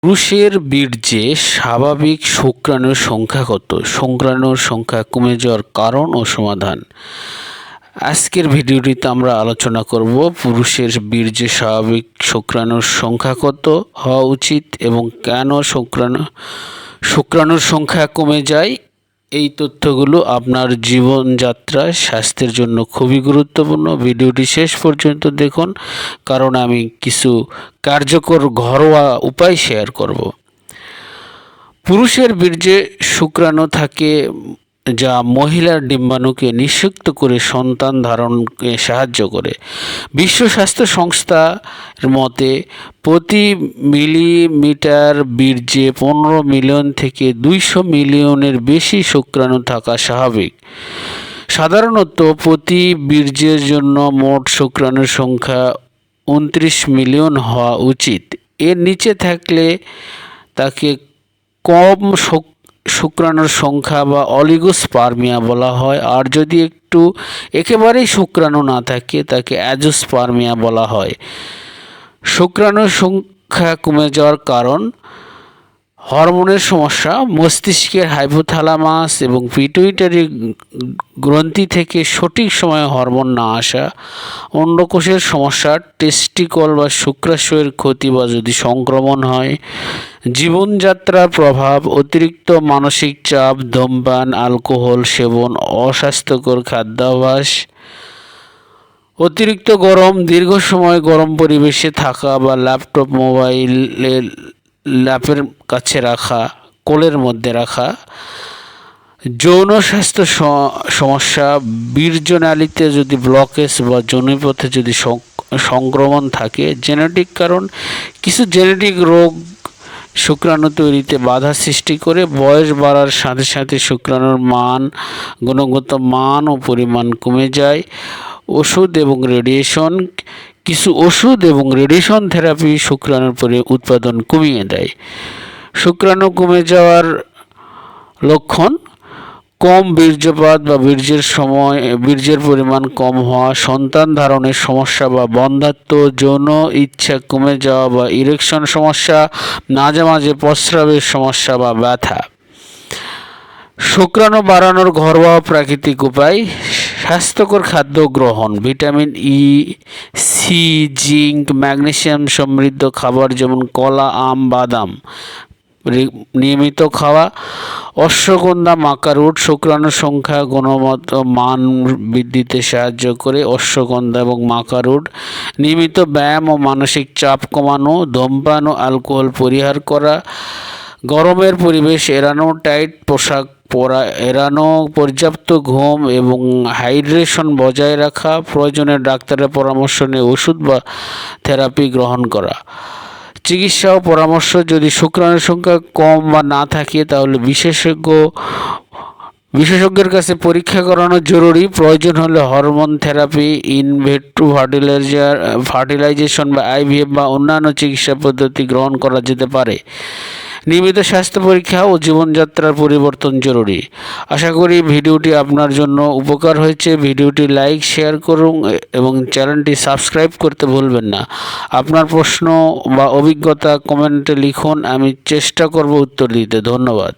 পুরুষের বীর্যে স্বাভাবিক শুক্রাণুর সংখ্যা কত? শুক্রাণুর সংখ্যা কমে যাওয়ার কারণ ও সমাধান। আজকের ভিডিওটিতে আমরা আলোচনা করব পুরুষের বীর্যে স্বাভাবিক শুক্রাণুর সংখ্যা কত হওয়া উচিত এবং কেন শুক্রাণুর সংখ্যা কমে যায়। এই তথ্যগুলো আপনার জীবনযাত্রা স্বাস্থ্যের জন্য খুবই গুরুত্বপূর্ণ। ভিডিওটি শেষ পর্যন্ত দেখুন, কারণ আমি কিছু কার্যকর ঘরোয়া উপায় শেয়ার করব। পুরুষের বীর্যে শুক্রাণু থাকে যা মহিলার ডিম্বাণুকে নিষিক্ত করে সন্তান ধারণকে সাহায্য করে। বিশ্ব স্বাস্থ্য সংস্থার মতে প্রতি মিলিমিটার বীর্যে 15 মিলিয়ন থেকে 200 মিলিয়নের বেশি শুক্রাণু থাকা স্বাভাবিক। সাধারণত প্রতি বীর্যের জন্য মোট শুক্রাণুর সংখ্যা 29 মিলিয়ন হওয়া উচিত। এর নিচে থাকলে তাকে কম শুক্রাণুর সংখ্যা বা অলিগোস্পার্মিয়া বলা হয়, আর যদি একেবারেই শুক্রাণু না থাকে তাকে অ্যাজোস্পার্মিয়া বলা হয়। শুক্রাণুর সংখ্যা কমে যাওয়ার কারণ: হরমোনের সমস্যা, মস্তিষ্কের হাইপোথ্যালামাস এবং পিটুইটারি গ্রন্থি থেকে সঠিক সময়ে হরমোন না আসা, অন্ডকোষের সমস্যা, টেস্টিকল বা শুক্রাশয়ের ক্ষতি বা যদি সংক্রমণ হয়, জীবনযাত্রার প্রভাব, অতিরিক্ত মানসিক চাপ, ধূমপান, অ্যালকোহল সেবন, অস্বাস্থ্যকর খাদ্যাভ্যাস, অতিরিক্ত গরম, দীর্ঘ সময় গরম পরিবেশে থাকা বা ল্যাপটপ মোবাইলের ল্যাপের কাছে রাখা, কোলের মধ্যে রাখা, যৌন স্বাস্থ্য সমস্যা, বীর্যনালীতে যদি ব্লকেজ বা যৌনপথে যদি সংক্রমণ থাকে, জেনেটিক কারণ, কিছু জেনেটিক রোগ শুক্রাণু তৈরিতে বাধা সৃষ্টি করে। বয়স বাড়ার সাথে সাথে শুক্রাণুর গুণগত মান ও পরিমাণ কমে যায়। ওষুধ এবং রেডিয়েশন, কিছু ওষুধ এবং রেডিয়েশন থেরাপি শুক্রাণুর উৎপাদন কমিয়ে দেয়। শুক্রাণু কমে যাওয়ার লক্ষণ: কম বীর্যপাত বা বীর্যের পরিমাণ কম হওয়া, সন্তান ধারণের সমস্যা বা বন্ধ্যাত্ব, যৌন ইচ্ছা কমে যাওয়া বা ইরেকশন সমস্যা, মাঝে মাঝে প্রস্রাবের সমস্যা বা ব্যথা। শুক্রাণু বাড়ানোর ঘরোয়া প্রাকৃতিক উপায়: স্বাস্থ্যকর খাদ্য গ্রহণ, vitamin E, C, zinc, magnesium সমৃদ্ধ খাবার যেমন কলা, আম, বাদাম নিয়মিত খাওয়া, অশ্বগন্ধা, মাকা রুট শুক্রাণুর সংখ্যা গুণগত মান বৃদ্ধিতে সাহায্য করে। অশ্বগন্ধা এবং মাকা রুট, নিয়মিত ব্যায়াম ও মানসিক চাপ কমানো, ধূমপান ও অ্যালকোহল পরিহার করা, গরমের পরিবেশ এড়ানো, টাইট পোশাক পরা এড়ানো, পর্যাপ্ত ঘুম এবং হাইড্রেশন বজায় রাখা, প্রয়োজনে ডাক্তারের পরামর্শ নিয়ে ওষুধ বা থেরাপি গ্রহণ করা। চিকিৎসা ও পরামর্শ: যদি শুক্রাণুর সংখ্যা কম বা না থাকে তাহলে বিশেষজ্ঞের কাছে পরীক্ষা করানো জরুরি। প্রয়োজন হলে হরমোন থেরাপি, ইনভিট্রো ফার্টিলাইজেশন বা আইভিএফ বা অন্যান্য চিকিৎসা পদ্ধতি গ্রহণ করা যেতে পারে। নিয়মিত স্বাস্থ্য পরীক্ষা ও জীবনযাত্রার পরিবর্তন জরুরি। আশা করি ভিডিওটি আপনার জন্য উপকার হয়েছে। ভিডিওটি লাইক, শেয়ার করুন এবং চ্যানেলটি সাবস্ক্রাইব করতে ভুলবেন না। আপনার প্রশ্ন বা অভিজ্ঞতা কমেন্টে লিখুন, আমি চেষ্টা করব উত্তর দিতে। ধন্যবাদ।